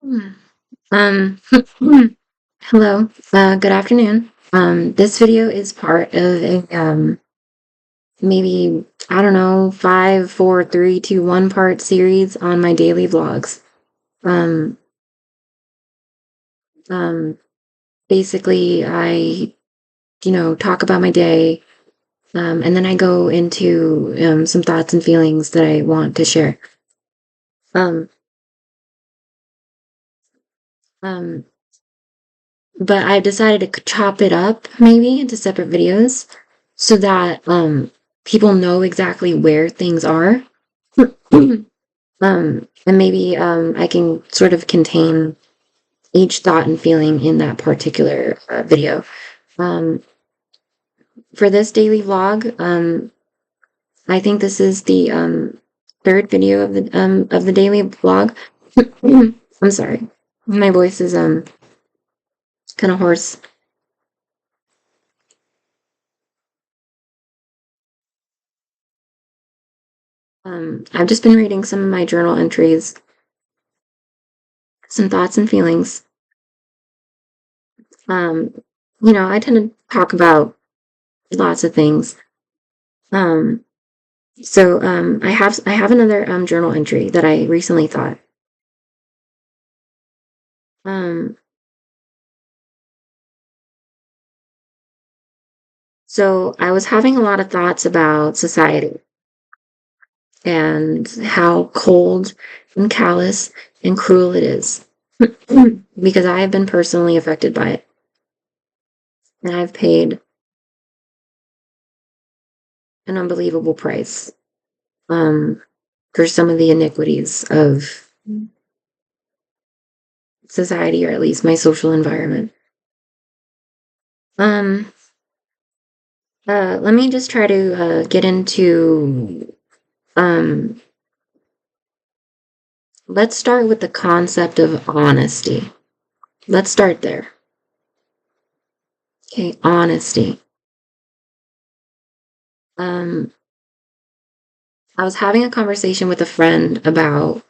Hmm. Um, hello, good afternoon. This video is part of a, maybe, I don't know, 5, 4, 3, 2, 1 part series on my daily vlogs. Um, um, Basically, talk about my day, and then I go into, some thoughts and feelings that I want to share. Um, um, but I decided to chop it up maybe into separate videos so that people know exactly where things are. And maybe I can sort of contain each thought and feeling in that particular video. Um, for this daily vlog, I think this is the third video of the daily vlog. I'm sorry, my voice is kind of hoarse. I've just been reading some of my journal entries, some thoughts and feelings. Um, I tend to talk about lots of things. Um, I have another journal entry that I recently thought. Um, so I was having a lot of thoughts about society and how cold and callous and cruel it is because I have been personally affected by it, and I've paid an unbelievable price um, for some of the iniquities of society, or at least my social environment. Um, Let me just try to get into. Um, let's start with the concept of honesty. Let's start there. Okay, honesty. Um, I was having a conversation with a friend about.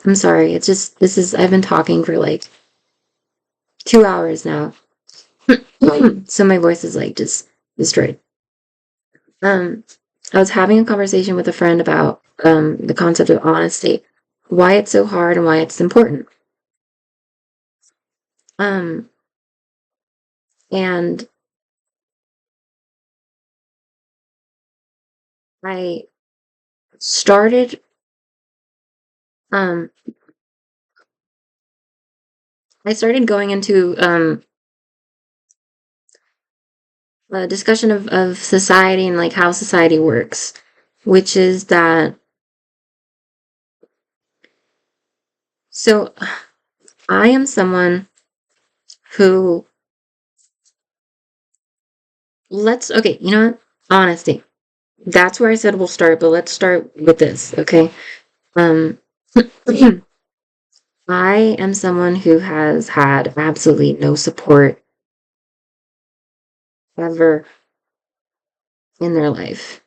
I'm sorry. It's just I've been talking for like 2 hours now, so my voice is like just destroyed. Um, I was having a conversation with a friend about the concept of honesty, why it's so hard and why it's important. Um, and I started um I started going into a discussion of society and like how society works, which is that so I am someone who okay, you know what? Honesty. That's where I said we'll start, but let's start with this, okay? Um I am someone who has had absolutely no support ever in their life.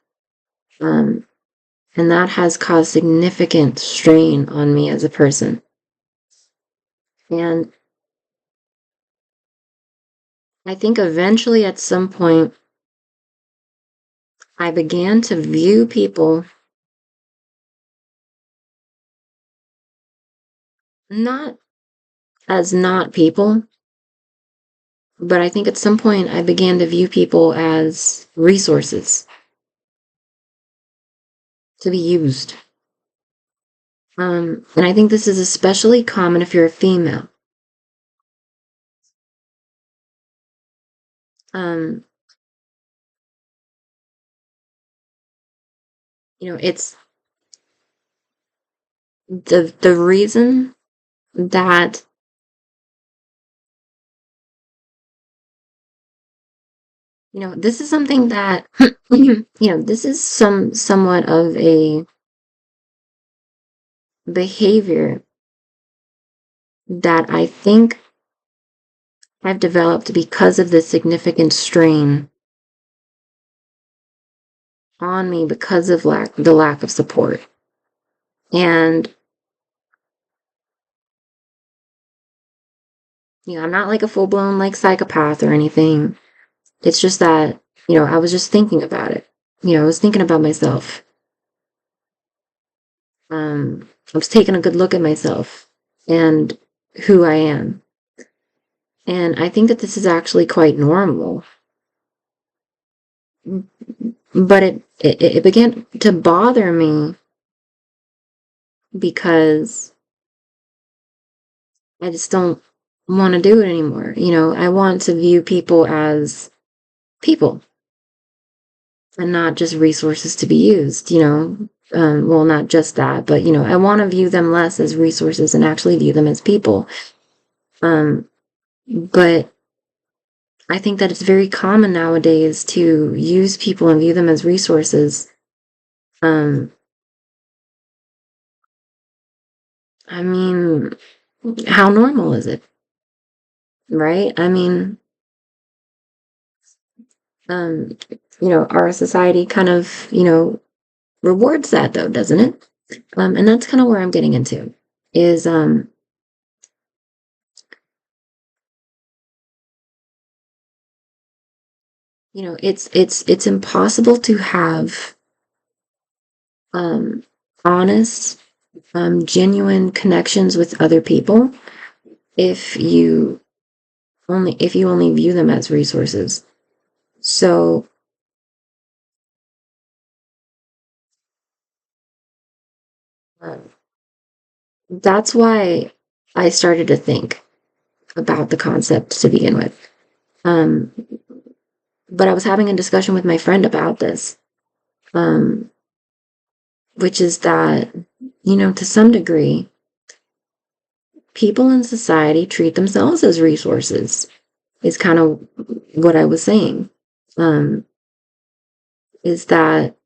Um, and that has caused significant strain on me as a person. And I think eventually at some point, I began to view people not as not people, but I think at some point I began to view people as resources to be used. And I think this is especially common if you're a female. Um, it's the reason that this is something that this is somewhat of a behavior that I think I've developed because of the significant strain on me because of the lack of support. And I'm not like a full-blown like psychopath or anything. It's just that, I was just thinking about it. I was thinking about myself. I was taking a good look at myself and who I am. And I think that this is actually quite normal. But it began to bother me because I just don't want to do it anymore. I want to view people as people and not just resources to be used. Well, not just that, but, I want to view them less as resources and actually view them as people. But I think that it's very common nowadays to use people and view them as resources. I mean, how normal is it? Right? I mean, um, our society kind of, rewards that though, doesn't it? And that's kind of where I'm getting into is, it's impossible to have, um, honest, genuine connections with other people if you only view them as resources. So, um, that's why I started to think about the concept to begin with. Um, but I was having a discussion with my friend about this, um, which is that, to some degree, people in society treat themselves as resources, is kind of what I was saying. Um, is that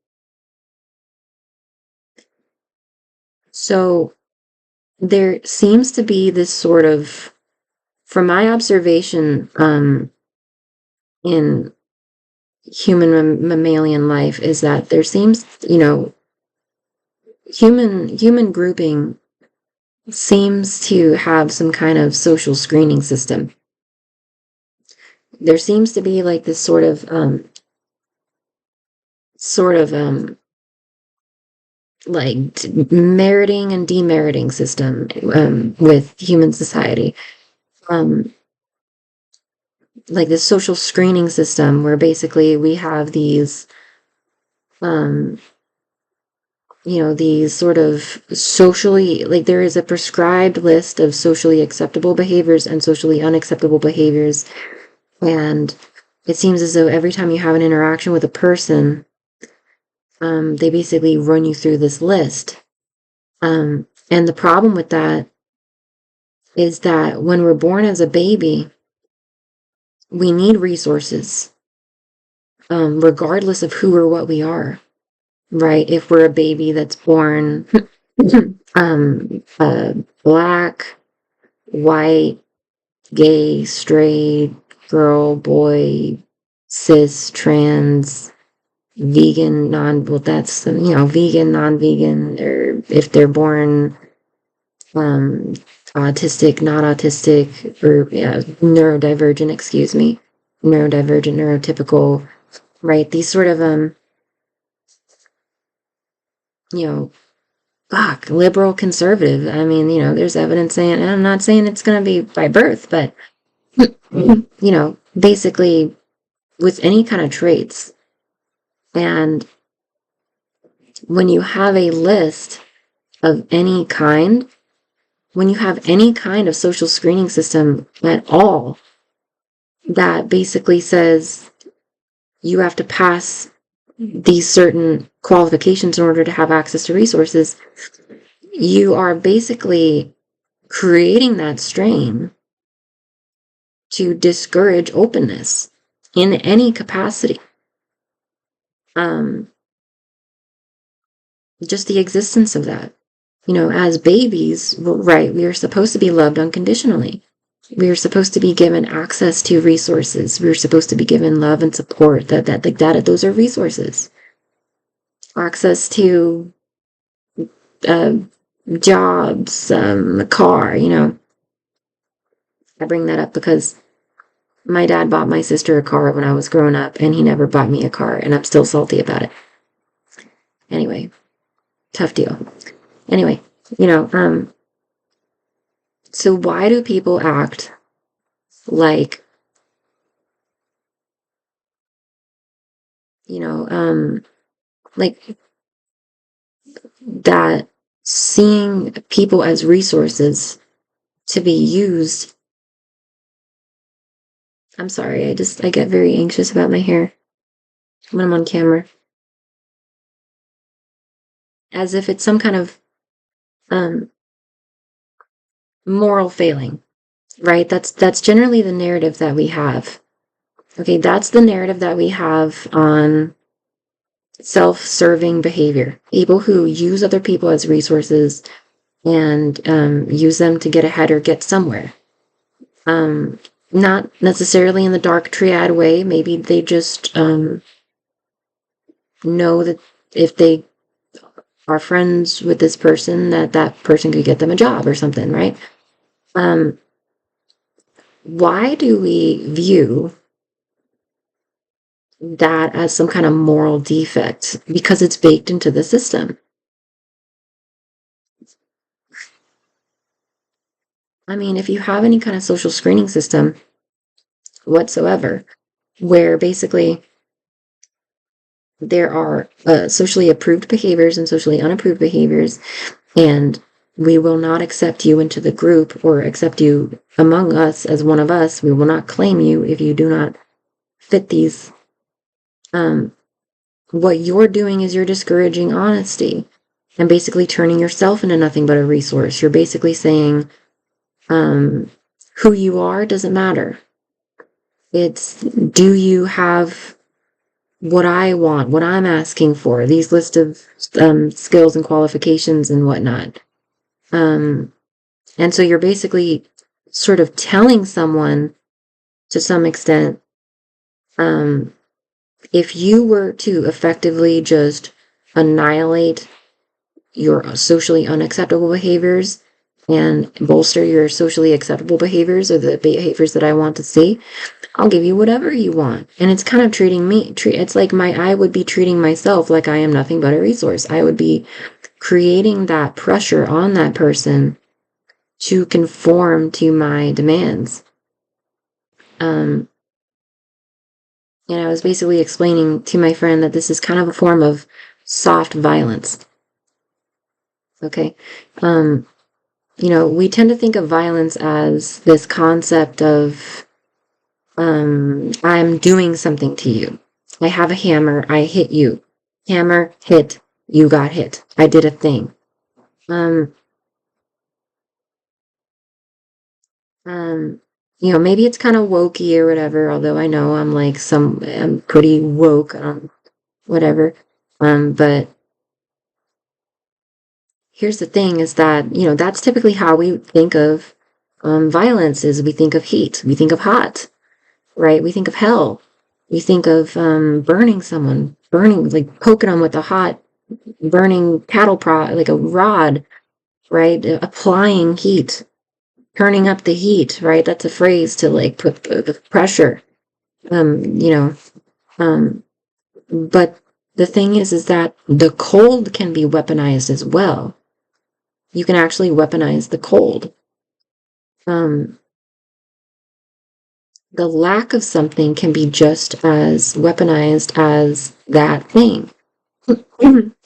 so there seems to be this sort of, from my observation, in human mammalian life, is that there seems, human grouping seems to have some kind of social screening system. There seems to be like this sort of like meriting and demeriting system, with human society. Um, like this social screening system where basically we have um, these sort of socially, like there is a prescribed list of socially acceptable behaviors and socially unacceptable behaviors. And it seems as though every time you have an interaction with a person, they basically run you through this list. And the problem with that is that when we're born as a baby, we need resources, regardless of who or what we are, right? If we're a baby that's born black, white, gay, straight, girl, boy, cis, trans, vegan, well, that's, vegan, non-vegan, or if they're born, autistic, not autistic, or, yeah, neurodivergent, excuse me, neurodivergent, neurotypical, right? These sort of, you know, liberal, conservative. I mean, there's evidence saying, and I'm not saying it's going to be by birth, but, basically with any kind of traits. And when you have a list of any kind, when you have any kind of social screening system at all that basically says you have to pass these certain qualifications in order to have access to resources, you are basically creating that strain to discourage openness in any capacity. Just the existence of that. As babies, right, we are supposed to be loved unconditionally. We are supposed to be given access to resources. We are supposed to be given love and support. Those are resources. Access to uh, jobs, a car. I bring that up because my dad bought my sister a car when I was growing up, and he never bought me a car, and I'm still salty about it. Anyway, tough deal. Anyway, so why do people act like, like that, seeing people as resources to be used? I'm sorry, I get very anxious about my hair when I'm on camera. As if it's some kind of um, moral failing, right? That's generally the narrative that we have. Okay, that's the narrative that we have on self-serving behavior. People who use other people as resources and use them to get ahead or get somewhere. Not necessarily in the dark triad way. Maybe they just know that if they are friends with this person, that person could get them a job or something, right? Why do we view that as some kind of moral defect? Because it's baked into the system. I mean, if you have any kind of social screening system whatsoever, where basically there are socially approved behaviors and socially unapproved behaviors, and we will not accept you into the group or accept you among us as one of us. We will not claim you if you do not fit these. What you're doing is you're discouraging honesty and basically turning yourself into nothing but a resource. You're basically saying who you are doesn't matter. It's, do you have what I want, what I'm asking for, these list of skills and qualifications and whatnot. And so you're basically sort of telling someone to some extent, if you were to effectively just annihilate your socially unacceptable behaviors and bolster your socially acceptable behaviors, or the behaviors that I want to see, I'll give you whatever you want. And it's kind of it's like I would be treating myself like I am nothing but a resource. I would be creating that pressure on that person to conform to my demands. And I was basically explaining to my friend that this is kind of a form of soft violence. Okay. We tend to think of violence as this concept of, I'm doing something to you. I have a hammer, I hit you. Hammer, hit, you got hit. I did a thing. Maybe it's kind of wokey or whatever, although I know I'm pretty woke, whatever. But here's the thing is that, that's typically how we think of violence. Is we think of heat, we think of hot, right? We think of hell. We think of burning someone, like poking them with a hot, burning cattle prod, like a rod, right? Applying heat, turning up the heat, right? That's a phrase to like put the pressure. But the thing is that the cold can be weaponized as well. You can actually weaponize the cold. The lack of something can be just as weaponized as that thing.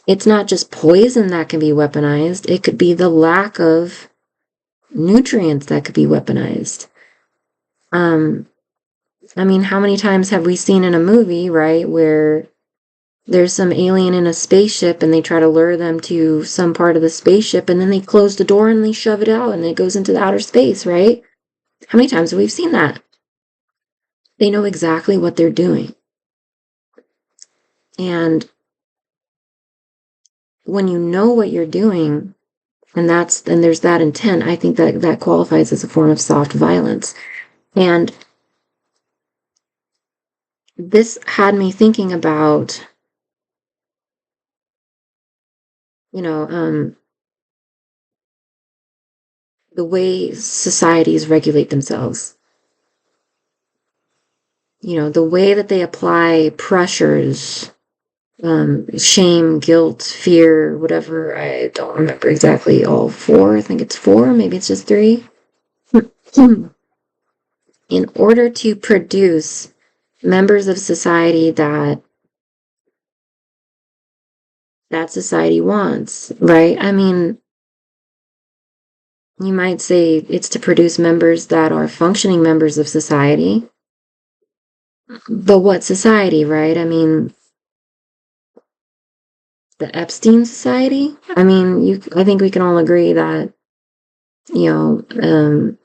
It's not just poison that can be weaponized. It could be the lack of nutrients that could be weaponized. I mean, how many times have we seen in a movie, right, where there's some alien in a spaceship and they try to lure them to some part of the spaceship, and then they close the door and they shove it out and it goes into the outer space, right? How many times have we seen that? They know exactly what they're doing. And when you know what you're doing, and there's that intent, I think that qualifies as a form of soft violence. And this had me thinking about, the way societies regulate themselves. The way that they apply pressures, shame, guilt, fear, whatever. I don't remember exactly all four. I think it's four, maybe it's just three. In order to produce members of society that society wants, right? I mean, you might say it's to produce members that are functioning members of society. But what society, right? I mean, the Epstein Society? I mean, I think we can all agree that, you know, um,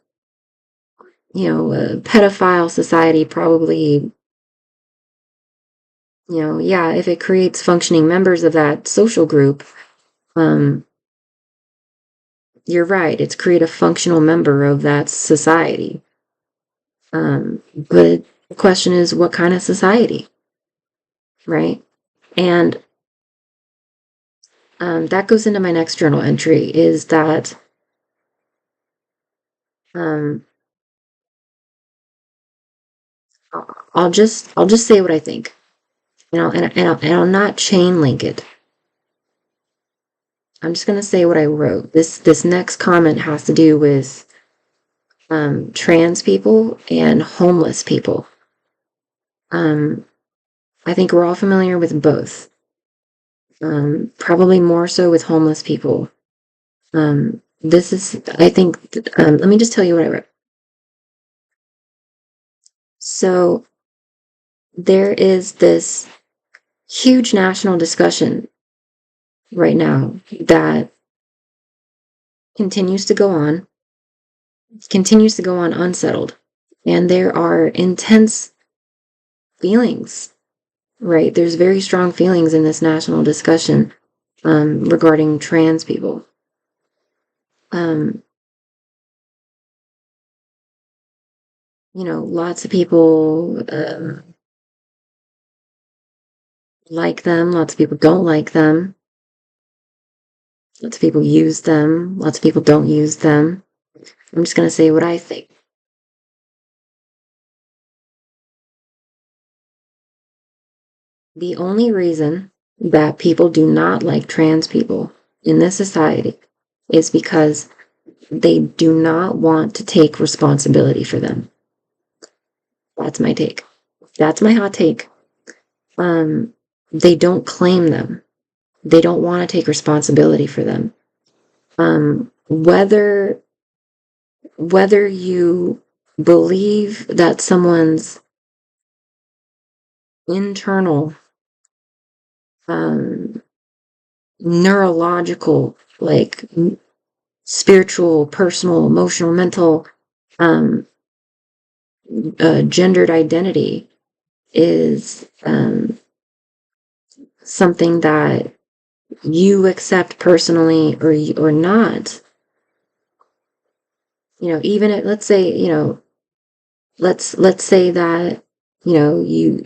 a pedophile society probably, yeah, if it creates functioning members of that social group, um, you're right, it's create a functional member of that society. But the question is, what kind of society, right? And that goes into my next journal entry, is that um, I'll just say what I think, and I'll not chain link it. I'm just gonna say what I wrote. This next comment has to do with trans people and homeless people. I think we're all familiar with both. Probably more so with homeless people. This is, I think, let me just tell you what I wrote. So there is this huge national discussion right now that continues to go on unsettled. And there are intense feelings, right? There's very strong feelings in this national discussion regarding trans people. Lots of people like them, lots of people don't like them, lots of people use them, lots of people don't use them. I'm just going to say what I think. The only reason that people do not like trans people in this society is because they do not want to take responsibility for them. That's my take. That's my hot take. They don't claim them. They don't want to take responsibility for them. Whether you believe that someone's internal neurological, like spiritual, personal, emotional, mental, gendered identity is something that you accept personally or not. Even if, let's say, let's say that you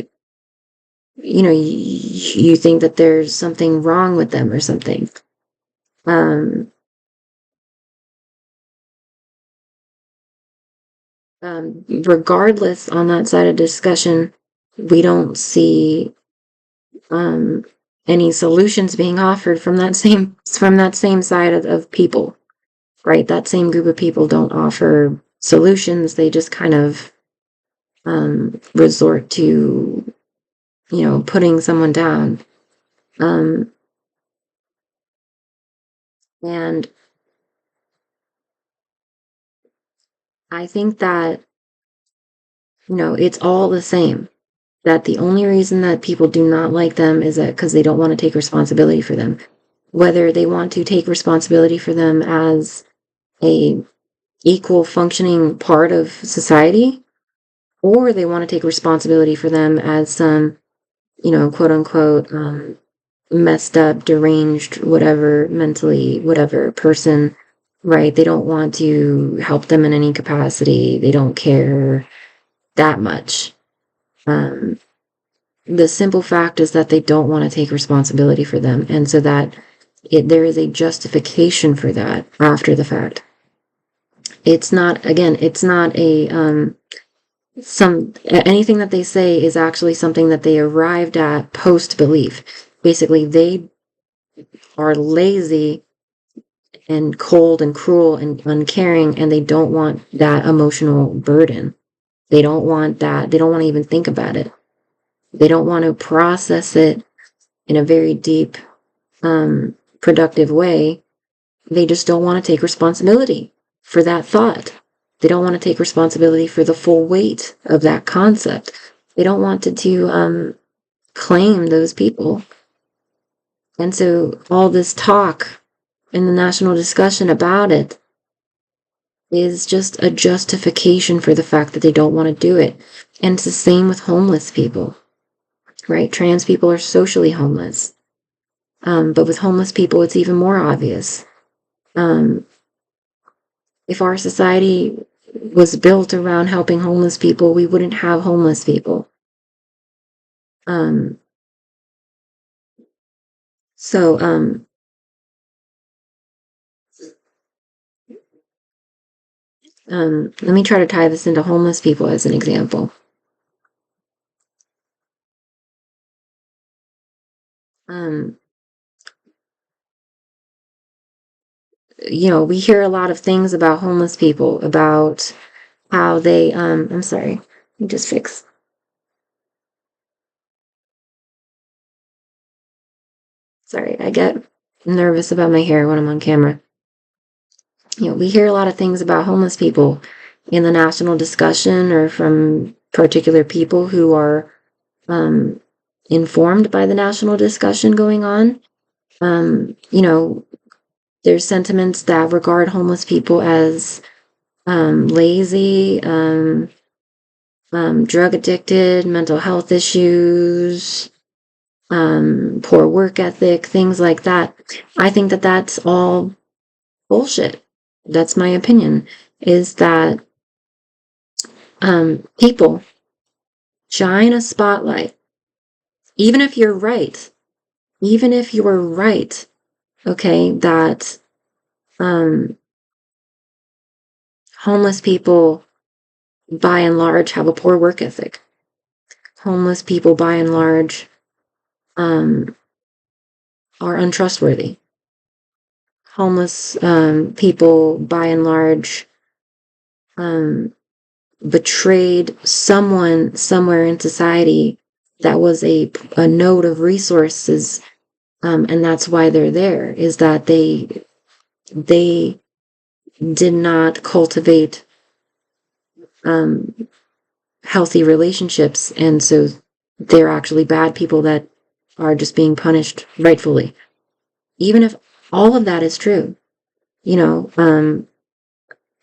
think that there's something wrong with them or something. Regardless, on that side of discussion, we don't see any solutions being offered from that same side of people, right? That same group of people don't offer solutions. They just kind of resort to putting someone down. And I think that it's all the same. That the only reason that people do not like them is that because they don't want to take responsibility for them. Whether they want to take responsibility for them as a equal functioning part of society, or they want to take responsibility for them as some, quote unquote, messed up, deranged, whatever, mentally, whatever person, right? They don't want to help them in any capacity. They don't care that much. The simple fact is that they don't want to take responsibility for them, and so that there is a justification for that after the fact. It's not, again, it's not anything that they say is actually something that they arrived at post-belief. Basically, they are lazy and cold and cruel and uncaring, and they don't want that emotional burden. They don't want that. They don't want to even think about it. They don't want to process it in a very deep, productive way. They just don't want to take responsibility for that thought. They don't want to take responsibility for the full weight of that concept. They don't want to claim those people. And so all this talk and the national discussion about it is just a justification for the fact that they don't want to do it. And it's the same with homeless people, right? Trans people are socially homeless. But with homeless people, it's even more obvious. If our society was built around helping homeless people, we wouldn't have homeless people. So let me try to tie this into homeless people as an example. We hear a lot of things about homeless people, about how they, I'm sorry, let me just fix. Sorry, I get nervous about my hair when I'm on camera. We hear a lot of things about homeless people in the national discussion or from particular people who are informed by the national discussion going on. There's sentiments that regard homeless people as lazy, drug addicted, mental health issues, poor work ethic, things like that. I think that that's all bullshit. That's my opinion, is that people shine a spotlight. Even if you're right, okay, that homeless people by and large have a poor work ethic. Homeless people by and large are untrustworthy. Homeless people by and large betrayed someone somewhere in society that was a node of resources, and that's why they're there, is that they did not cultivate healthy relationships, and so they're actually bad people that are just being punished rightfully. Even if all of that is true,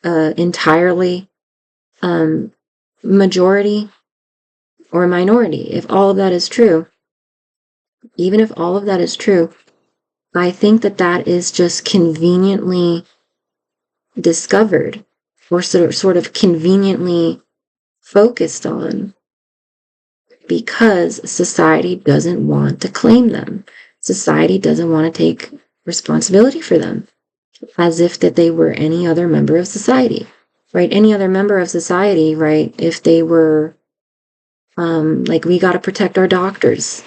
entirely majority or minority, if all of that is true, even if all of that is true, I think that that is just conveniently discovered or sort of conveniently focused on because society doesn't want to claim them. Society doesn't want to take responsibility for them, as if that they were any other member of society, right? Any other member of society, right? If they were, like, we got to protect our doctors,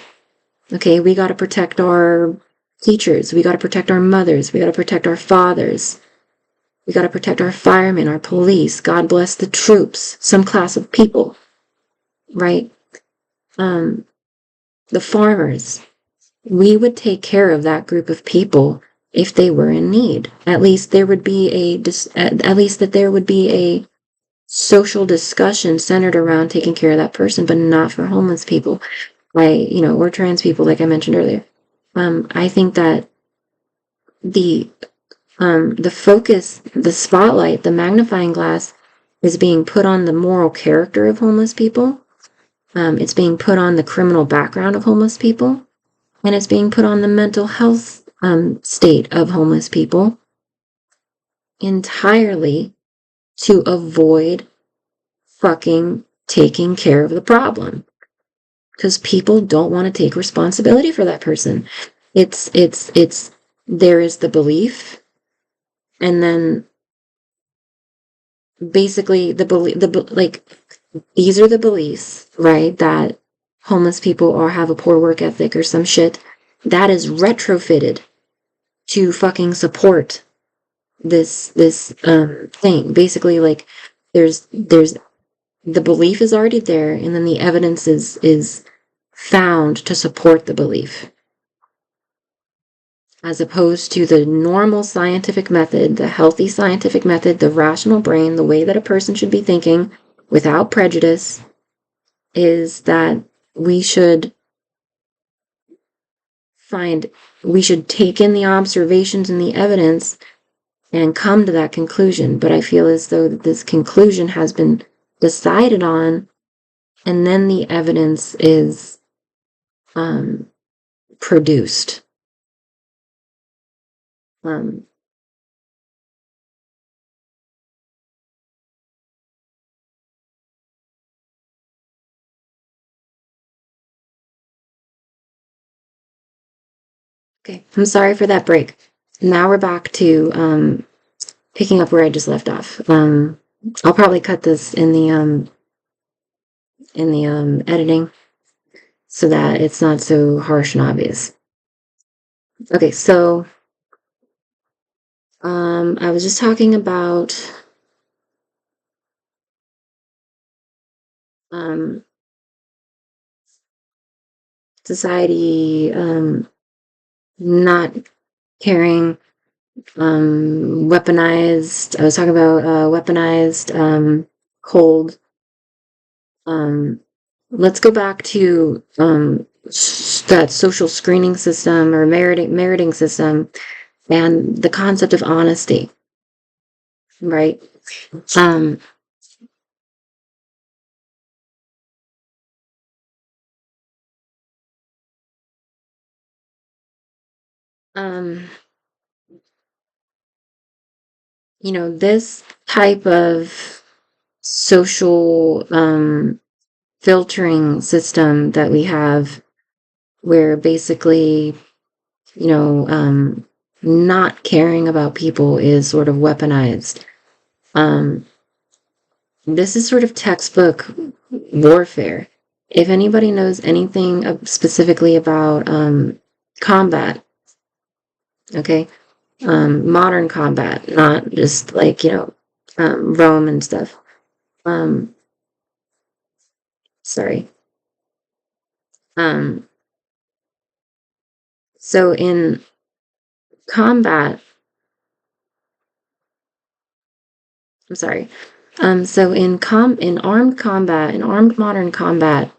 okay? We got to protect our teachers. We got to protect our mothers. We got to protect our fathers. We got to protect our firemen, our police. God bless the troops, some class of people, right? The farmers. We would take care of that group of people if they were in need. At least there would be a social discussion centered around taking care of that person, but not for homeless people, or trans people, like I mentioned earlier. I think that the focus, the spotlight, the magnifying glass is being put on the moral character of homeless people. It's being put on the criminal background of homeless people. And it's being put on the mental health state of homeless people entirely to avoid fucking taking care of the problem. Because people don't want to take responsibility for that person. There is the belief, and then basically like these are the beliefs, right? That homeless people or have a poor work ethic or some shit that is retrofitted to fucking support this thing. Basically, like there's the belief is already there, and then the evidence is found to support the belief, as opposed to the normal scientific method, the healthy scientific method, the rational brain, the way that a person should be thinking without prejudice, is that we should find, we should take in the observations and the evidence and come to that conclusion. But I feel as though this conclusion has been decided on, and then the evidence is produced. Um, okay, I'm sorry for that break. Now we're back to picking up where I just left off. I'll probably cut this in the editing so that it's not so harsh and obvious. Okay, so I was just talking about society not caring, weaponized. I was talking about weaponized cold. Let's go back to that social screening system or meriting system and the concept of honesty, right? Um, um, this type of social filtering system that we have, where basically, not caring about people is sort of weaponized. This is sort of textbook warfare. If anybody knows anything specifically about combat, okay, modern combat, not just like, Rome and stuff. Um, sorry. Um, so in combat, I'm sorry. So in armed combat, in armed modern combat,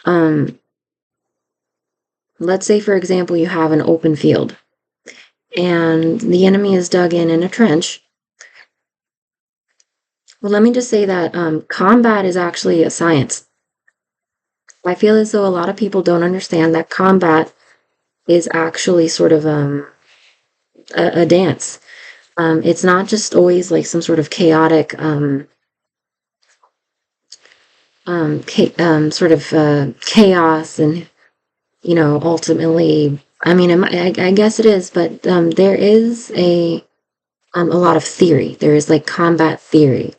um, let's say for example you have an open field and the enemy is dug in a trench. Well, let me just say that combat is actually a science. I feel as though a lot of people don't understand that combat is actually sort of a dance. It's not just always like some sort of chaotic sort of chaos, and ultimately, I mean, I guess it is, but there is a lot of theory. There is like combat theory,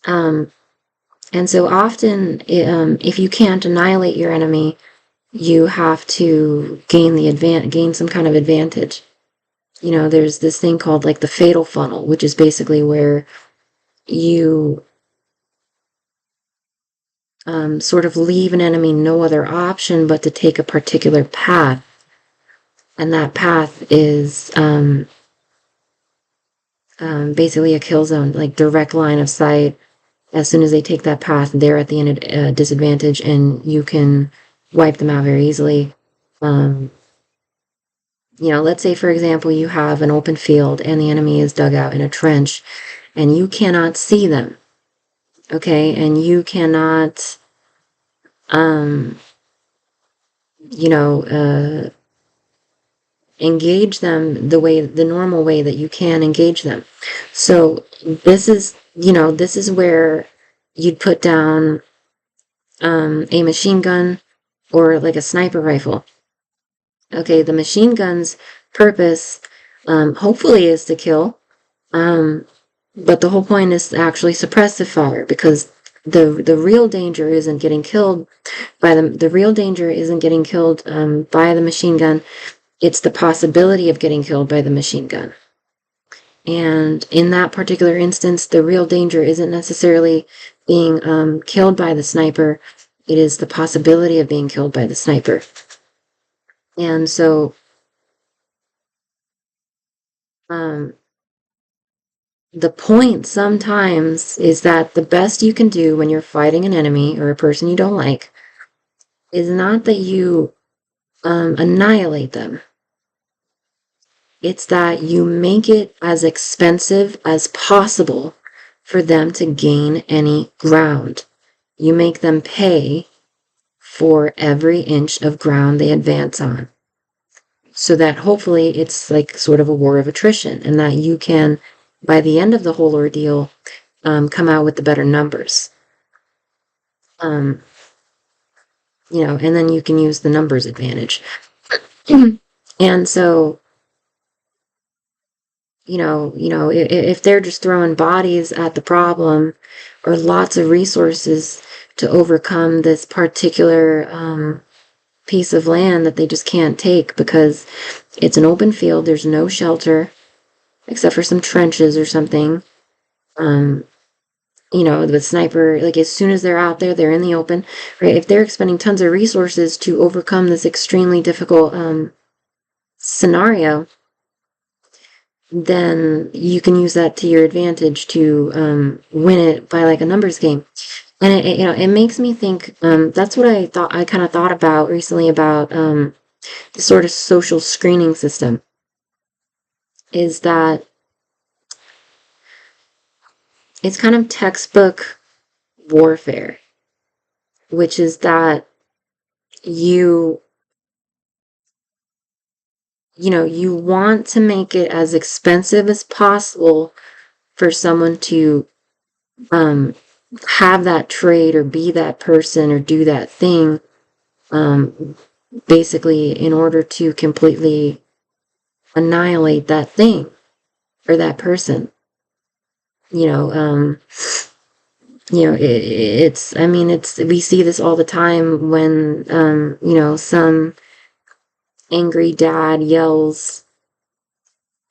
and so often, if you can't annihilate your enemy, you have to gain some kind of advantage. There's this thing called like the fatal funnel, which is basically where you sort of leave an enemy no other option but to take a particular path. And that path is basically a kill zone, like direct line of sight. As soon as they take that path, they're at the disadvantage, and you can wipe them out very easily. Let's say, for example, you have an open field and the enemy is dug out in a trench and you cannot see them. Okay, and you cannot, engage them the normal way that you can engage them. So this is where you'd put down a machine gun or like a sniper rifle. Okay, the machine gun's purpose, hopefully, is to kill. But the whole point is to actually suppress the fire, because the real danger isn't getting killed by the real danger isn't getting killed by the machine gun. It's the possibility of getting killed by the machine gun. And in that particular instance, the real danger isn't necessarily being killed by the sniper. It is the possibility of being killed by the sniper. And so the point sometimes is that the best you can do when you're fighting an enemy or a person you don't like is not that you annihilate them. It's that you make it as expensive as possible for them to gain any ground. You make them pay for every inch of ground they advance on, so that hopefully it's like sort of a war of attrition, and that you can, by the end of the whole ordeal, come out with the better numbers. And then you can use the numbers advantage. And so, if they're just throwing bodies at the problem, or lots of resources to overcome this particular piece of land that they just can't take because it's an open field, there's no shelter except for some trenches or something. The sniper, like as soon as they're out there, they're in the open, right? If they're expending tons of resources to overcome this extremely difficult scenario, then you can use that to your advantage to win it by like a numbers game. And it makes me think, that's what I kind of thought about recently about the sort of social screening system, is that it's kind of textbook warfare, which is that you want to make it as expensive as possible for someone to have that trait or be that person or do that thing, basically in order to completely annihilate that thing or that person. We see this all the time when some angry dad yells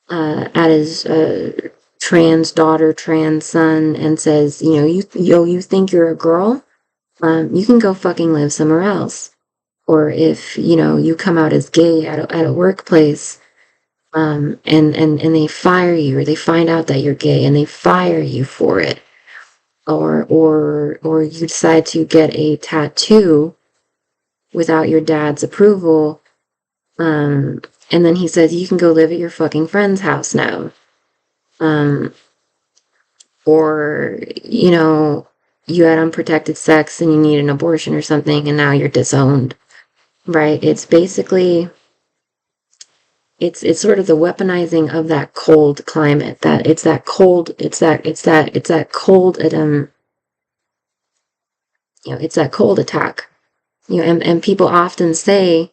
at his trans daughter, trans son, and says, you think you're a girl? You can go fucking live somewhere else. Or if, you come out as gay at a workplace, and they fire you, or they find out that you're gay and they fire you for it. Or you decide to get a tattoo without your dad's approval, and then he says, you can go live at your fucking friend's house now. Or, you had unprotected sex and you need an abortion or something, and now you're disowned, right? It's basically, it's sort of the weaponizing of that cold climate, that it's that cold attack, and people often say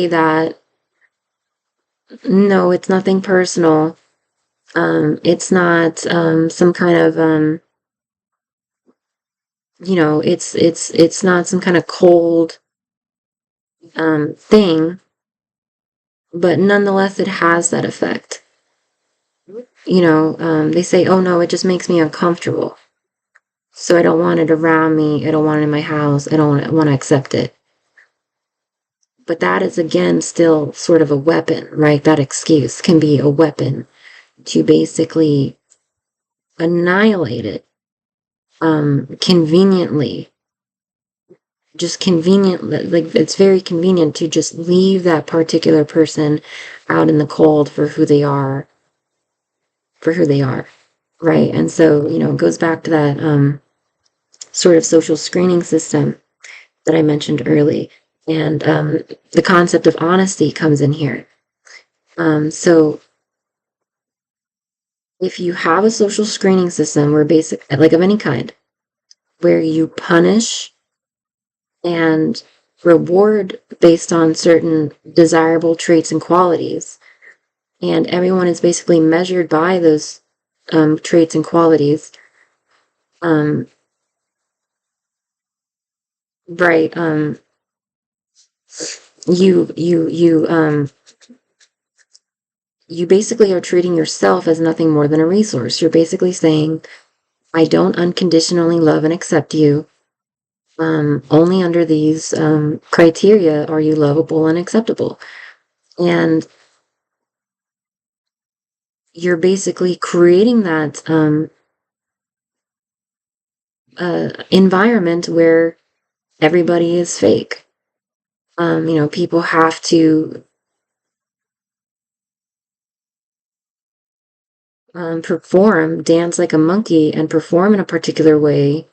that, no, it's nothing personal. It's not some kind of it's not some kind of cold thing, but nonetheless it has that effect. They say, oh no, it just makes me uncomfortable, so I don't want it around me, I don't want it in my house, I don't want to accept it. But that is, again, still sort of a weapon, right? That excuse can be a weapon to basically annihilate it, conveniently. Just conveniently, like it's very convenient to just leave that particular person out in the cold for who they are, right? And so, it goes back to that sort of social screening system that I mentioned early. And the concept of honesty comes in here. So if you have a social screening system where like of any kind, where you punish and reward based on certain desirable traits and qualities, and everyone is basically measured by those traits and qualities. Um, right. You you you you basically are treating yourself as nothing more than a resource. You're basically saying, I don't unconditionally love and accept you. Only under these criteria are you lovable and acceptable. And you're basically creating that environment where everybody is fake. People have to perform, dance like a monkey, and perform in a particular way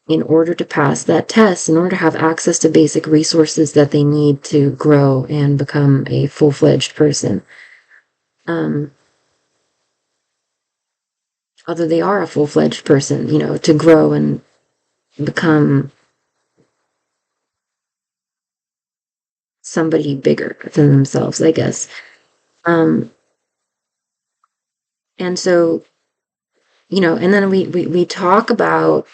in order to pass that test, in order to have access to basic resources that they need to grow and become a full-fledged person. Um, Although they are a full-fledged person, to grow and become somebody bigger than themselves, I guess. Um, and so, and then we talk about,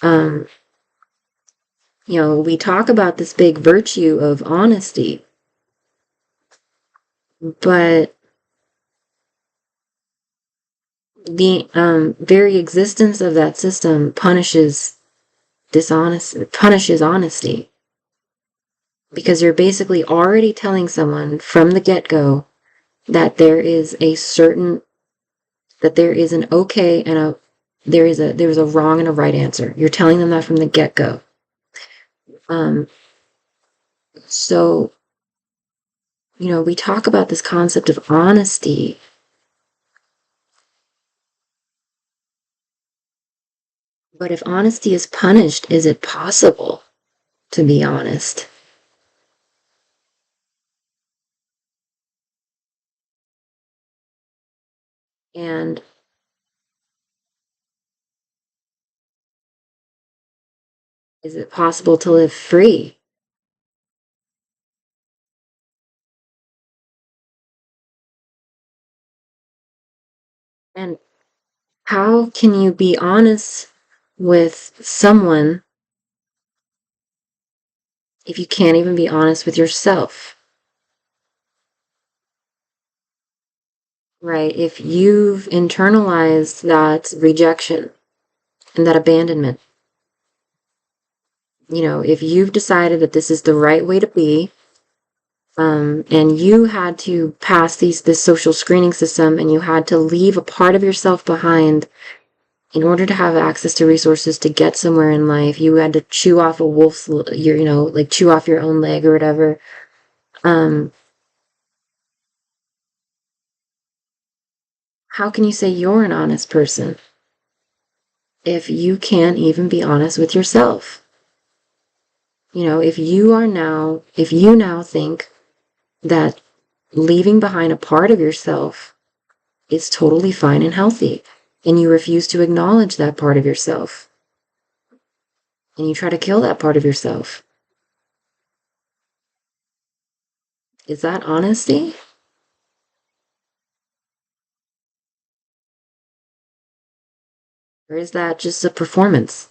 we talk about this big virtue of honesty, but the very existence of that system punishes honesty, because you're basically already telling someone from the get-go that there is an okay and there's a wrong and a right answer. You're telling them that from the get-go. So, we talk about this concept of honesty, but if honesty is punished, is it possible to be honest? And is it possible to live free? And how can you be honest with someone if you can't even be honest with yourself? Right? If you've internalized that rejection and that abandonment, if you've decided that this is the right way to be, and you had to pass this social screening system, and you had to leave a part of yourself behind in order to have access to resources to get somewhere in life. You had to chew off a wolf's, like chew off your own leg or whatever. Um, how can you say you're an honest person if you can't even be honest with yourself? If you now think that leaving behind a part of yourself is totally fine and healthy, and you refuse to acknowledge that part of yourself, and you try to kill that part of yourself, is that honesty? Or is that just a performance?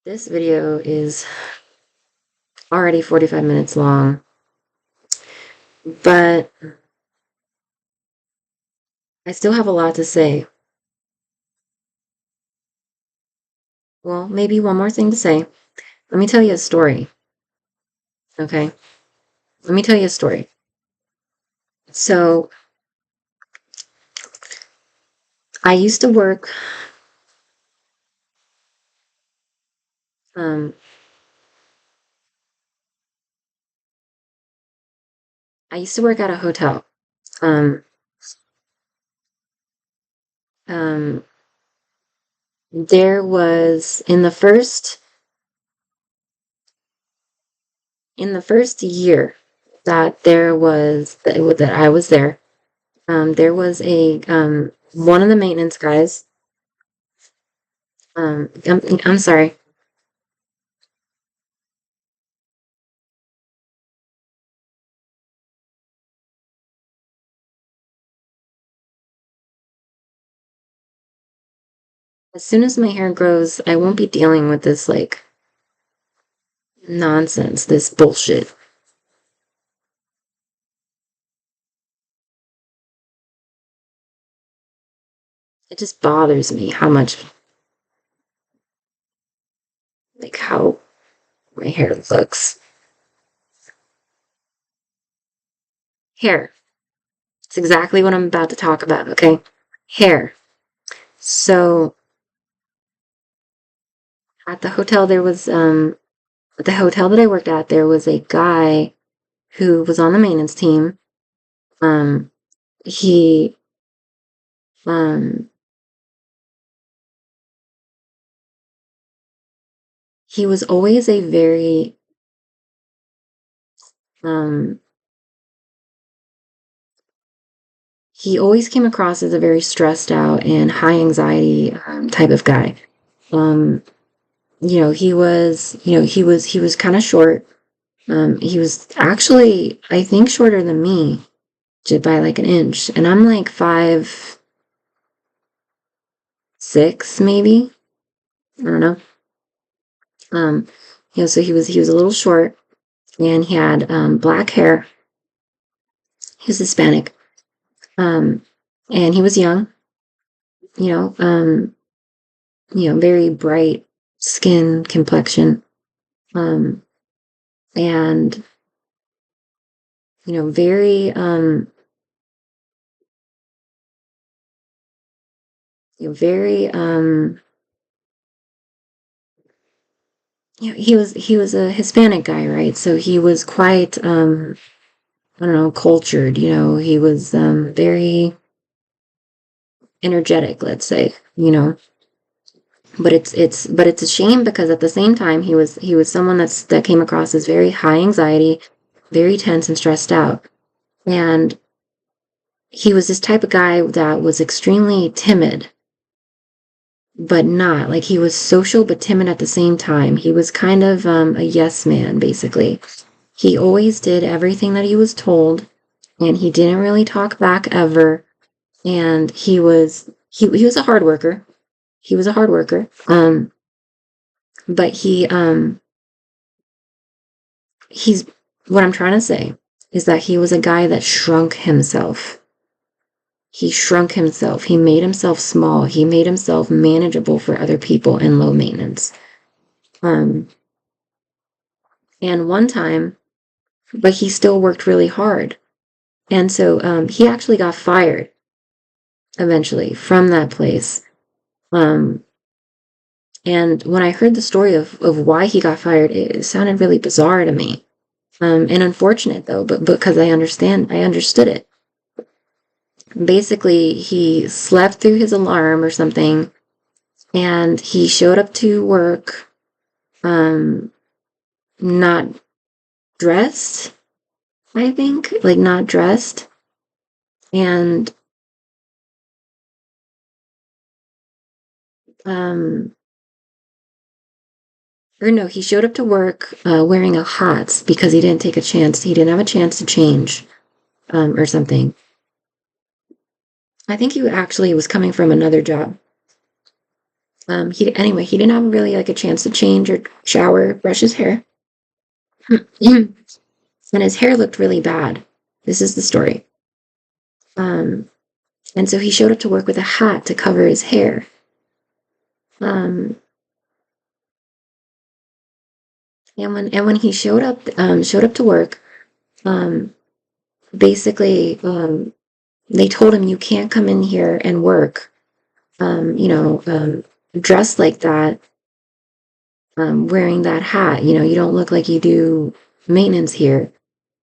This video is already 45 minutes long, but I still have a lot to say. Well, maybe one more thing to say. Let me tell you a story. Okay? Let me tell you a story. So, I used to work, um, at a hotel. Um, um, there was in the first year that I was there, there was one of the maintenance guys. I'm sorry. As soon as my hair grows, I won't be dealing with this, like, nonsense, this bullshit. It just bothers me how much, like, how my hair looks. Hair. It's exactly what I'm about to talk about, okay? Hair. So, at the hotel, at the hotel that I worked at, there was a guy who was on the maintenance team. Um, he, um, he was always a very, um, he always came across as a very stressed out and high anxiety type of guy. Um, he was kind of short. He was actually, I think, shorter than me by like an inch, and I'm like 5'6", maybe. I don't know. Um, so he was a little short, and he had black hair. He was Hispanic, um, and he was young. You know, um, very bright skin complexion, um, and very very he was a Hispanic guy, right? So he was quite I don't know, cultured. He was very energetic, let's say. But it's a shame because at the same time he was someone that came across as very high anxiety, very tense and stressed out. And he was this type of guy that was extremely timid, but not like he was social but timid at the same time. He was kind of a yes man, basically. He always did everything that he was told, and he didn't really talk back ever. And he was a hard worker. He was a hard worker. But he's what I'm trying to say is that he was a guy that shrunk himself. He shrunk himself. He made himself small. He made himself manageable for other people and low maintenance. Um, and one time, but he still worked really hard. And so he actually got fired eventually from that place. Um, and when I heard the story of why he got fired, it sounded really bizarre to me. And unfortunate though, but because I understood it. Basically, he slept through his alarm or something, and he showed up to work, um, not dressed, I think, like not dressed, and um, or no, he showed up to work wearing a hot because he didn't take a chance. He didn't have a chance to change, or something. I think he actually was coming from another job. He didn't have really like a chance to change or shower, brush his hair. And his hair looked really bad. This is the story. Um, and so he showed up to work with a hat to cover his hair. Um, and when he showed up to work, um, basically, they told him you can't come in here and work, dressed like that, wearing that hat. You don't look like you do maintenance here.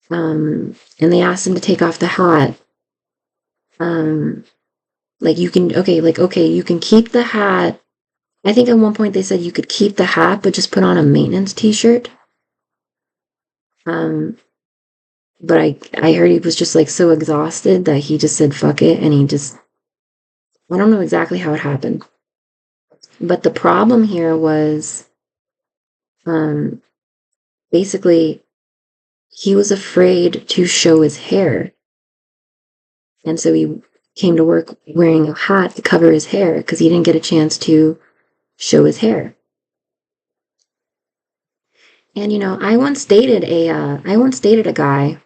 And they asked him to take off the hat. Um, like you can keep the hat. I think at one point they said you could keep the hat, but just put on a maintenance t-shirt. Um, but I heard he was just like so exhausted that he just said fuck it, and I don't know exactly how it happened. But the problem here was um basically he was afraid to show his hair. And so came to work wearing a hat to cover his hair because he didn't get a chance to show his hair. And I once dated a guy,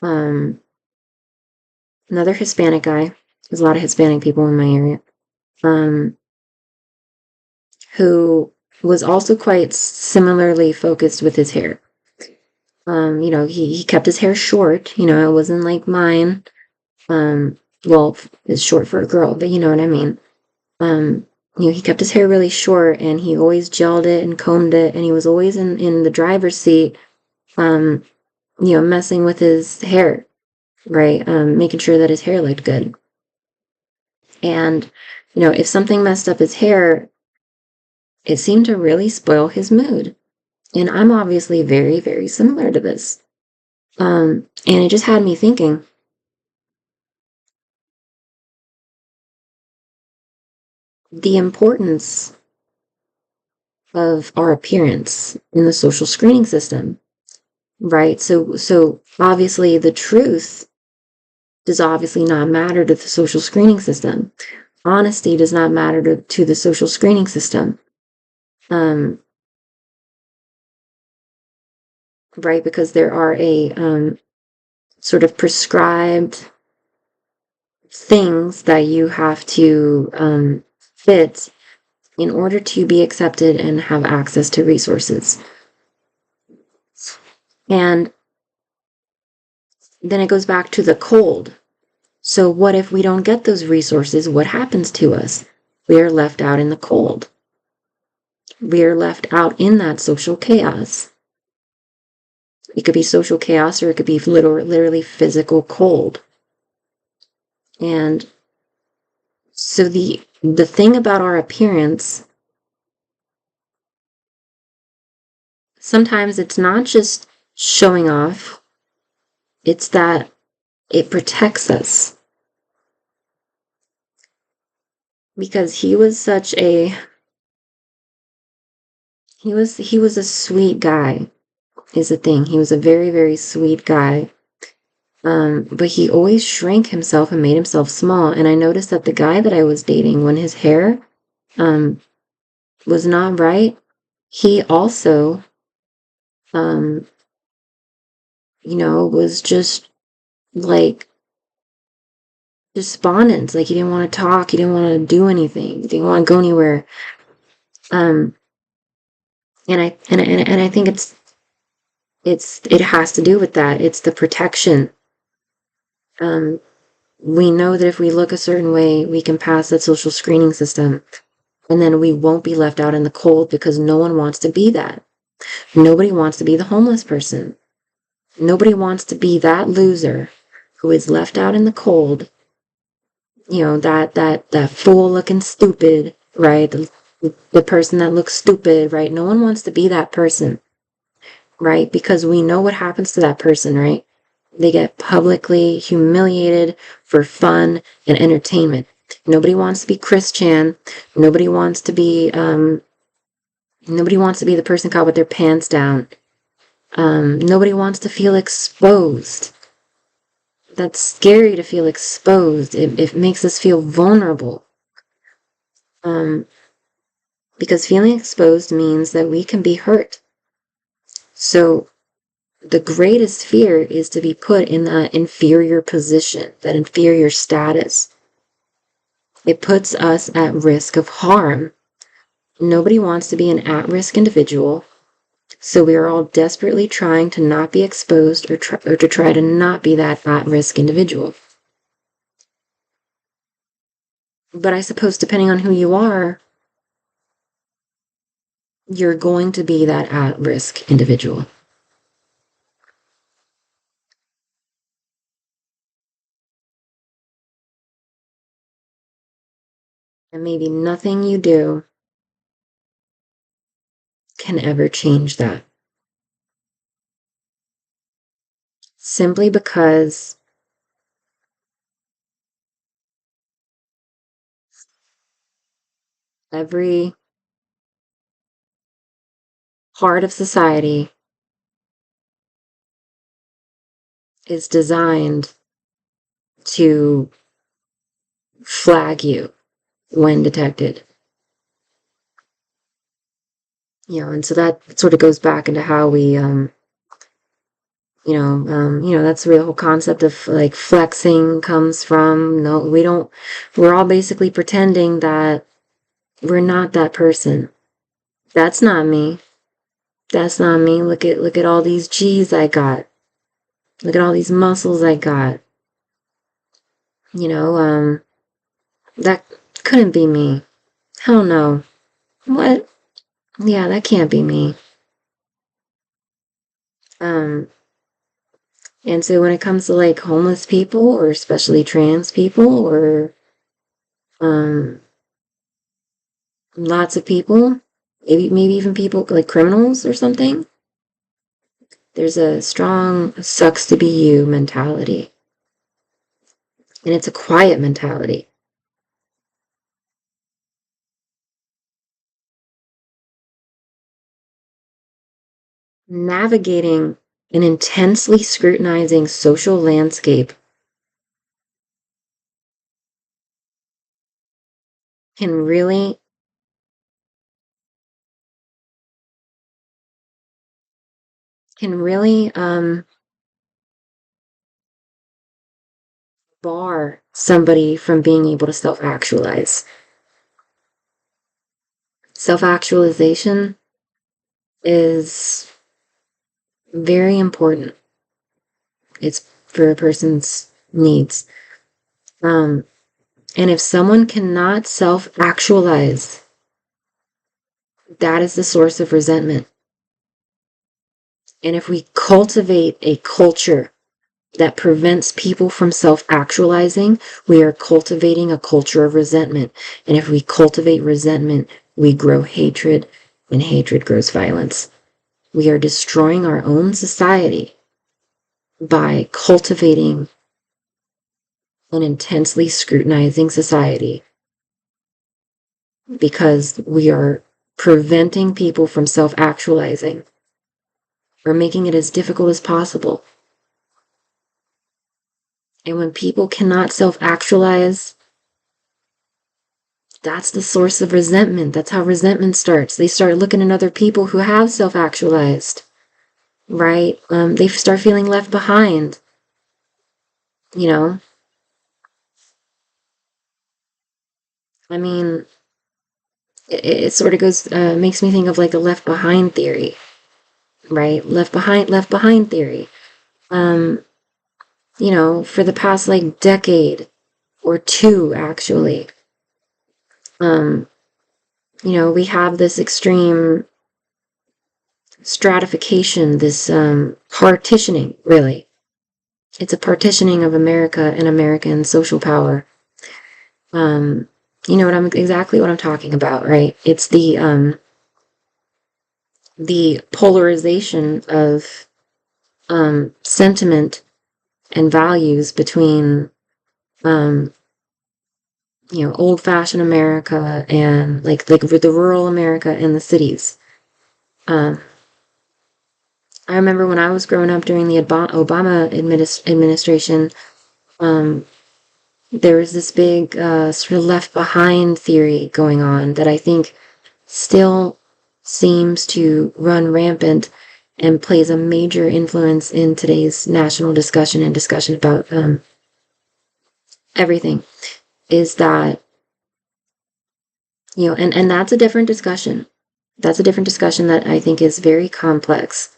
um, another Hispanic guy. There's a lot of Hispanic people in my area, um, who was also quite similarly focused with his hair. He kept his hair short. It wasn't like mine. Well, it's short for a girl, but you know what I mean. Um, he kept his hair really short, and he always gelled it and combed it, and he was always in the driver's seat, um, messing with his hair, right? Making sure that his hair looked good. And, if something messed up his hair, it seemed to really spoil his mood. And I'm obviously very, very similar to this. And it just had me thinking, the importance of our appearance in the social screening system, right? So obviously the truth does obviously not matter to the social screening system. Honesty does not matter to the social screening system. Right? Because there are a sort of prescribed things that you have to fit in order to be accepted and have access to resources. And then it goes back to the cold. So what if we don't get those resources? What happens to us? We are left out in the cold. We are left out in that social chaos. It could be social chaos, or it could be literally physical cold. And so the thing about our appearance, sometimes it's not just showing off, it's that it protects us. Because he was a sweet guy, is the thing. He was a very, very sweet guy. But he always shrank himself and made himself small. And I noticed that the guy that I was dating, when his hair was not right, he also was just like despondent. Like he didn't want to talk, he didn't want to do anything, he didn't want to go anywhere. And I think it has to do with that. It's the protection. We know that if we look a certain way, we can pass that social screening system, and then we won't be left out in the cold, because no one wants to be that. Nobody wants to be the homeless person. Nobody wants to be that loser who is left out in the cold. That fool looking stupid, right? The person that looks stupid, right? No one wants to be that person, right? Because we know what happens to that person, right? They get publicly humiliated for fun and entertainment. Nobody wants to be Chris Chan. Nobody wants to be the person caught with their pants down. Nobody wants to feel exposed. That's scary, to feel exposed. It makes us feel vulnerable. Because feeling exposed means that we can be hurt. So the greatest fear is to be put in that inferior position, that inferior status. It puts us at risk of harm. Nobody wants to be an at-risk individual, so we are all desperately trying to not be exposed, or to try to not be that at-risk individual. But I suppose depending on who you are, you're going to be that at-risk individual. And maybe nothing you do can ever change that. Simply because every part of society is designed to flag you when detected. And so that sort of goes back into how we, that's where the whole concept of like flexing comes from. No, we don't, we're all basically pretending that we're not that person. That's not me. That's not me. Look at all these G's I got. Look at all these muscles I got. You know, that couldn't be me. Hell no. What? Yeah, that can't be me. Um, and so when it comes to like homeless people or especially trans people or um lots of people, maybe even people like criminals or something, there's a strong sucks to be you mentality. And it's a quiet mentality. Navigating an intensely scrutinizing social landscape can really bar somebody from being able to self-actualize. Self-actualization is very important. It's for a person's needs. Um, and if someone cannot self-actualize, that is the source of resentment. And if we cultivate a culture that prevents people from self-actualizing, we are cultivating a culture of resentment. And if we cultivate resentment, we grow hatred, and hatred grows violence. We are destroying our own society by cultivating an intensely scrutinizing society because we are preventing people from self-actualizing. We're making it as difficult as possible. And when people cannot self-actualize, that's the source of resentment. That's how resentment starts. They start looking at other people who have self-actualized, right? They start feeling left behind, you know? I mean, it sort of goes, makes me think of like the left behind theory, right? Left behind theory. Um, for the past like decade or two, actually, um, we have this extreme stratification, this partitioning, really. It's a partitioning of America and American social power. Um, exactly what I'm talking about, right? It's the polarization of sentiment and values between um, old-fashioned America and like the rural America and the cities. Um, I remember when I was growing up during the Obama administration, um, there was this big sort of left behind theory going on that I think still seems to run rampant and plays a major influence in today's national discussion and discussion about everything, is that, and that's a different discussion. That's a different discussion that I think is very complex,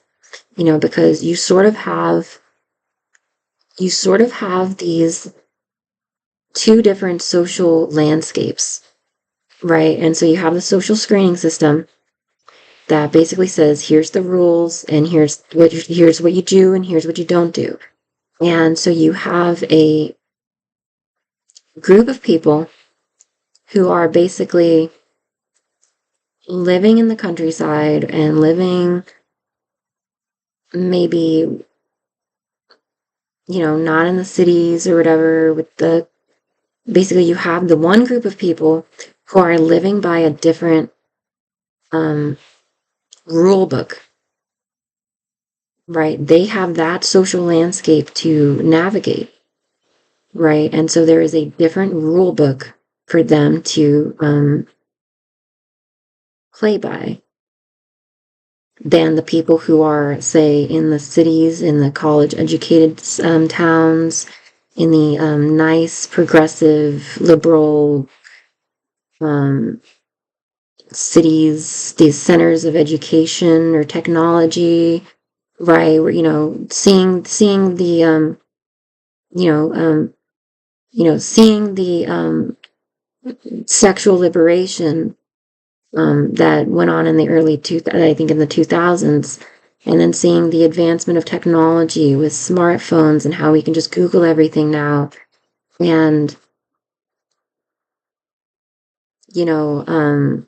because you sort of have these two different social landscapes, right? And so you have the social screening system that basically says, here's the rules, and here's what you do, and here's what you don't do. And so you have a group of people who are basically living in the countryside and living maybe, not in the cities or whatever, basically you have the one group of people who are living by a different um, rule book, right? They have that social landscape to navigate. right? And so there is a different rule book for them to play by than the people who are, say, in the cities, in the college-educated towns, in the nice, progressive, liberal um, cities, these centers of education or technology, right? Where, seeing the you know seeing the sexual liberation that went on in the I think in the 2000s, and then seeing the advancement of technology with smartphones and how we can just Google everything now, and you know,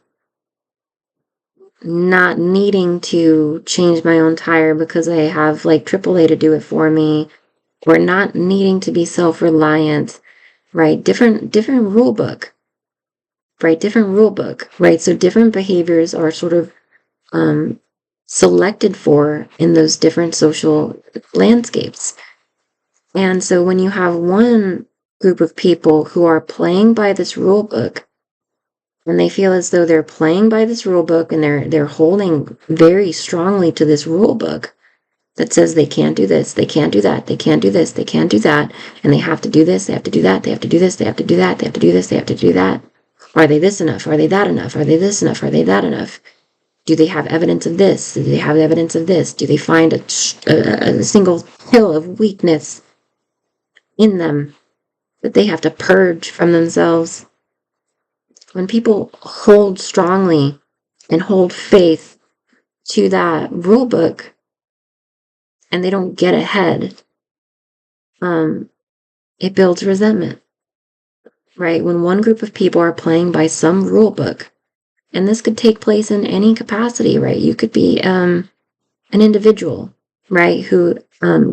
not needing to change my own tire because I have like AAA to do it for me, or not needing to be self-reliant, right? Different rule book, right? Different rule book, right? So different behaviors are sort of um, selected for in those different social landscapes. And so when you have one group of people who are playing by this rule book, and they feel as though they're playing by this rule book and they're holding very strongly to this rule book that says they can't do this, they can't do that, they can't do this, they can't do that, and they have to do this, they have to do that, they have to do this, they have to do that, they have to do this, they have to do that. Are they this enough? Are they that enough? Are they this enough? Are they that enough? Do they have evidence of this? Do they have evidence of this? Do they find a single pill of weakness in them that they have to purge from themselves? When people hold strongly and hold faith to that rule book and they don't get ahead, it builds resentment, right? When one group of people are playing by some rule book, and this could take place in any capacity, right? You could be an individual, right, who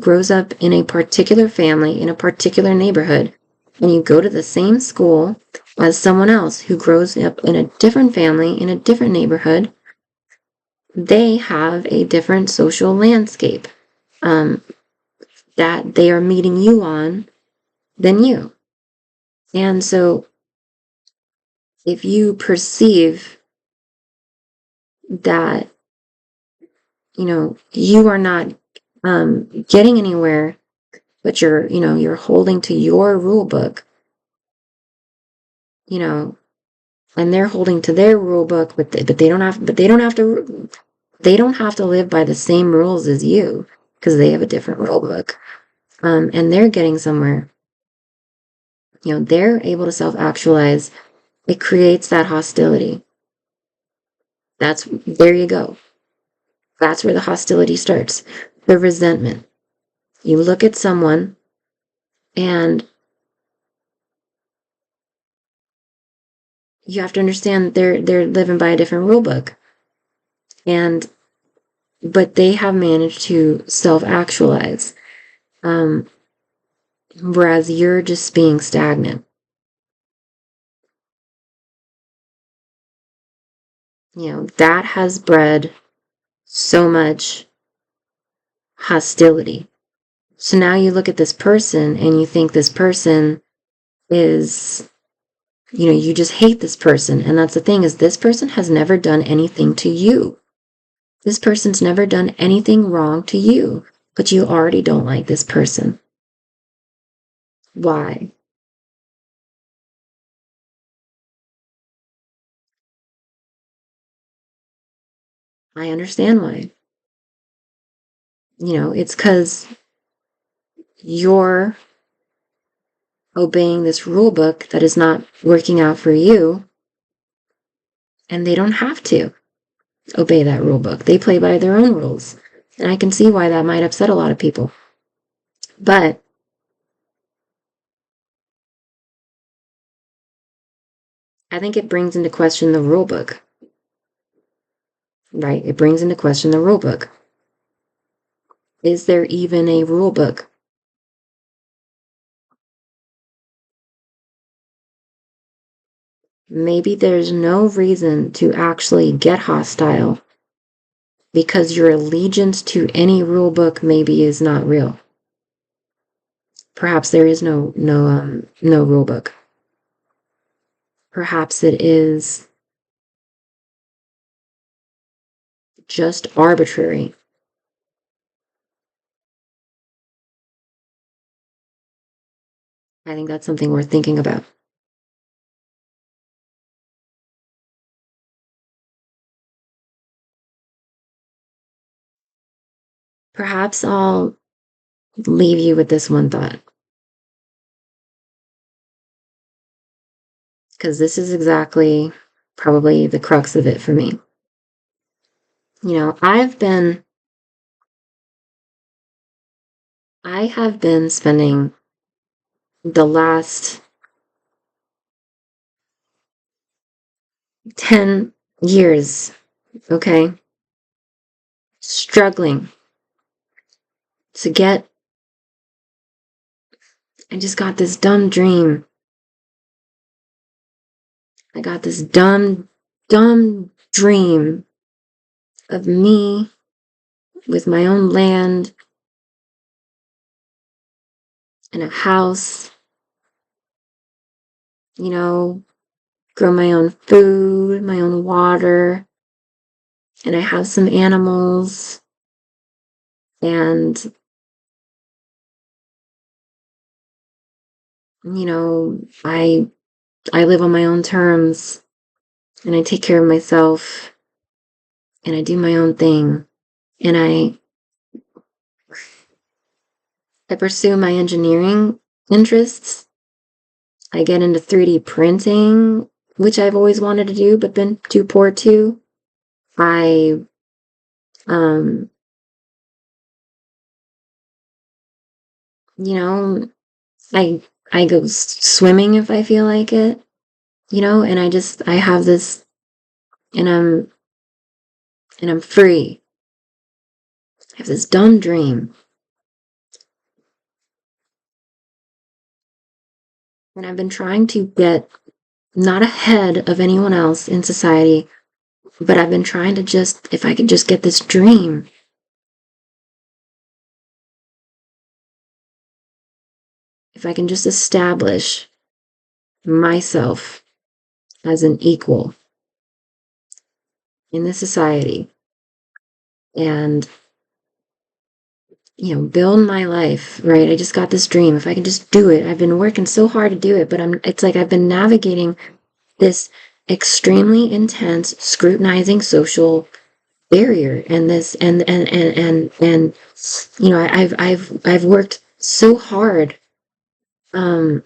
grows up in a particular family, in a particular neighborhood, and you go to the same school as someone else who grows up in a different family, in a different neighborhood. They have a different social landscape that they are meeting you on than you. And so if you perceive that, you are not getting anywhere, but you're holding to your rule book, and they're holding to their rule book, but they don't have, they don't have to live by the same rules as you because they have a different rule book, and they're getting somewhere. They're able to self-actualize. It creates that hostility. There you go. That's where the hostility starts. The resentment. You look at someone and you have to understand they're living by a different rule book. But they have managed to self-actualize. Whereas you're just being stagnant. That has bred so much hostility. So now you look at this person and you think this person is, you just hate this person. And that's the thing, is this person has never done anything to you. This person's never done anything wrong to you, but you already don't like this person. Why? I understand why. It's because you're obeying this rule book that is not working out for you, and they don't have to obey that rule book. They play by their own rules. And I can see why that might upset a lot of people. But I think it brings into question the rule book. Right? It brings into question the rule book. Is there even a rule book? Maybe there's no reason to actually get hostile because your allegiance to any rule book maybe is not real. Perhaps there is no rule book. Perhaps it is just arbitrary. I think that's something worth thinking about. Perhaps I'll leave you with this one thought, because this is exactly probably the crux of it for me. I have been spending the last 10 years, okay, struggling to get, I just got this dumb dream. I got this dumb dream of me with my own land and a house, grow my own food, my own water, and I have some animals, and, I live on my own terms, and I take care of myself, and I do my own thing, and I pursue my engineering interests. I get into 3D printing, which I've always wanted to do, but been too poor to. I, um, you know, I I go swimming if I feel like it, and I have this, and I'm free. I have this dumb dream, and I've been trying to get not ahead of anyone else in society, but I've been trying to just, if I could just get this dream, if I can just establish myself as an equal in this society and, build my life, right? I just got this dream. If I can just do it, I've been working so hard to do it, but it's like I've been navigating this extremely intense, scrutinizing social barrier, and this, and I've worked so hard. I've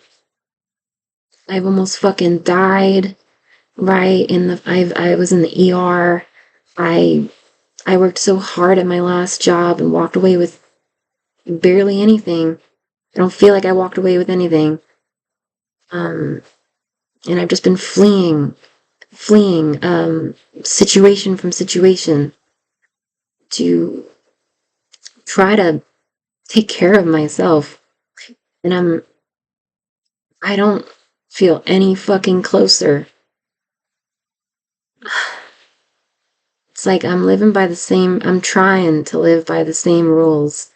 almost fucking died, right? I was in the ER. I I worked so hard at my last job and walked away with barely anything. I don't feel like I walked away with anything. Um, and I've just been fleeing, situation from situation to try to take care of myself. And I don't feel any fucking closer. It's like I'm trying to live by the same rules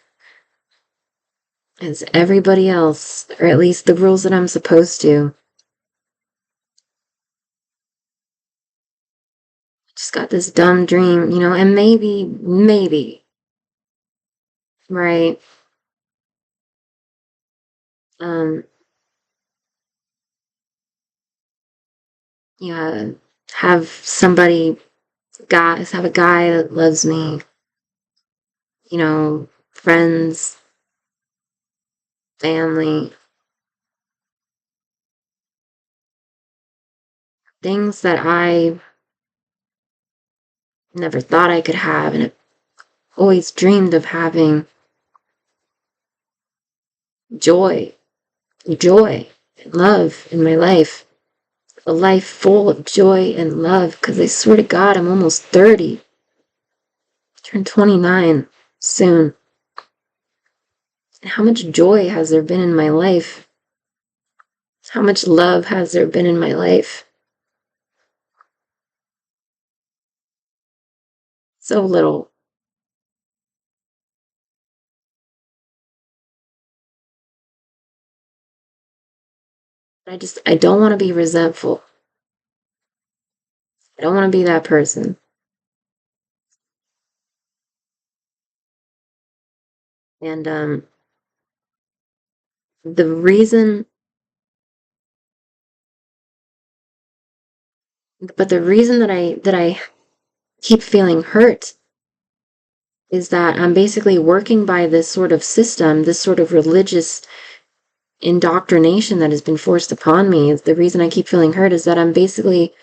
as everybody else, or at least the rules that I'm supposed to. Just got this dumb dream, and maybe, right? Um, yeah, have somebody, guys, have a guy that loves me, friends, family, things that I never thought I could have and have always dreamed of having. Joy, joy, and love in my life. A life full of joy and love, because I swear to God, I'm almost 30. Turn 29 soon. And how much joy has there been in my life? How much love has there been in my life? So little. I don't want to be resentful. I don't want to be that person. And the reason, but the reason that I keep feeling hurt is that I'm basically working by this sort of system, this sort of religious indoctrination that has been forced upon me. The reason I keep feeling hurt is that I'm basically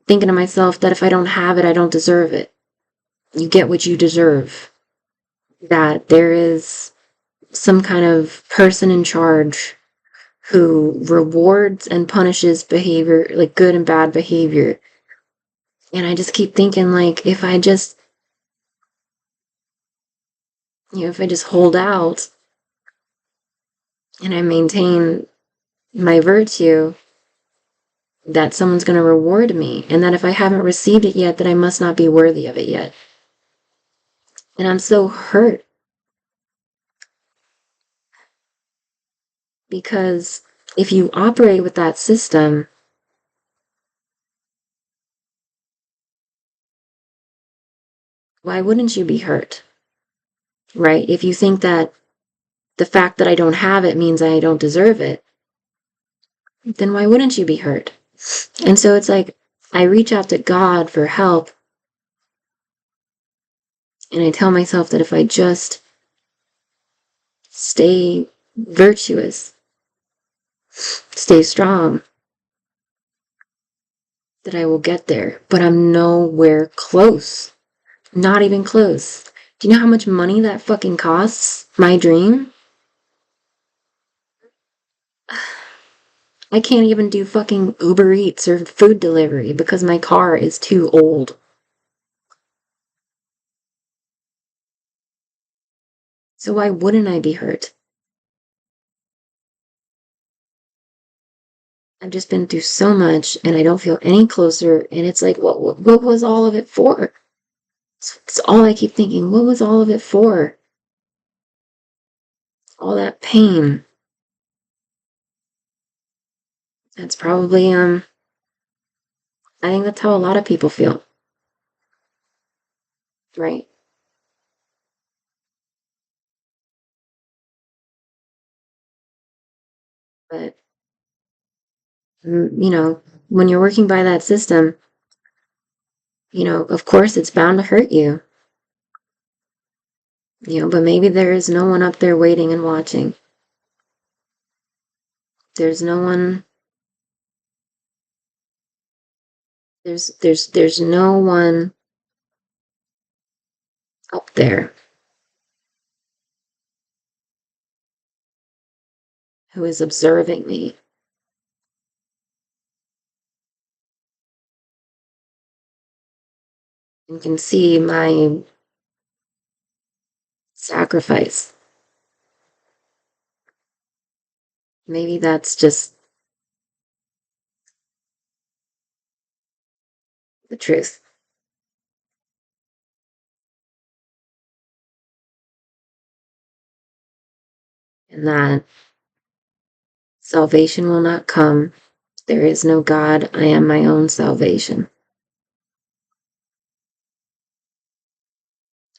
thinking to myself that if I don't have it, I don't deserve it. You get what you deserve. That there is some kind of person in charge who rewards and punishes behavior, like good and bad behavior. And I just keep thinking, like, if I just hold out and I maintain my virtue, that someone's going to reward me. And that if I haven't received it yet, that I must not be worthy of it yet. And I'm so hurt because if you operate with that system, why wouldn't you be hurt? Right? If you think that the fact that I don't have it means I don't deserve it, then why wouldn't you be hurt? And so it's like I reach out to God for help and I tell myself that if I just stay virtuous, stay strong, that I will get there. But I'm nowhere close. Not even close. Do you know how much money that fucking costs? My dream? I can't even do fucking Uber Eats or food delivery because my car is too old. So why wouldn't I be hurt? I've just been through so much and I don't feel any closer. And it's like, what was all of it for? It's all I keep thinking. What was all of it for? All that pain. That's probably, I think that's how a lot of people feel. Right? But, when you're working by that system, of course it's bound to hurt you. But maybe there is no one up there waiting and watching. There's no one, there's no one up there who is observing me and can see my sacrifice. Maybe that's just the truth. And that salvation will not come. There is no God. I am my own salvation.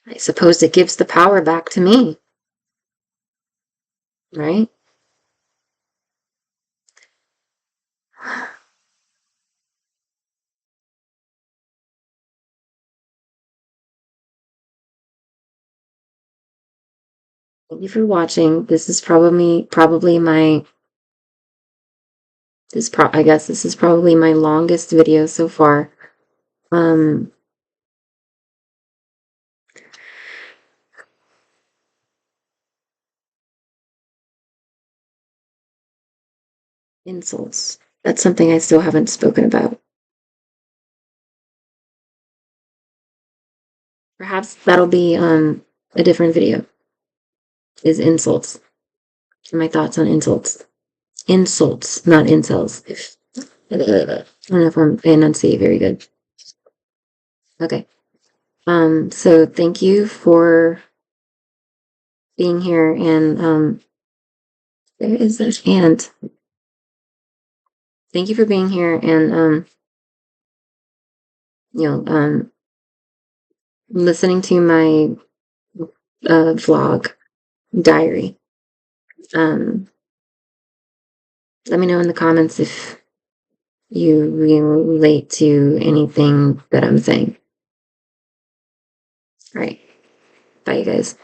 I suppose it gives the power back to me. Right? Thank you for watching. This is probably my I guess this is probably my longest video so far. Um Insults. That's something I still haven't spoken about. Perhaps that'll be a different video. Is insults. My thoughts on insults. Insults, not incels. If I don't know if I'm enunciate very good. Okay. So thank you for being here and there is an ant. thank you for being here and, you know, listening to my vlog diary. Um, Let me know in the comments if you relate to anything that I'm saying. All right. Bye, you guys.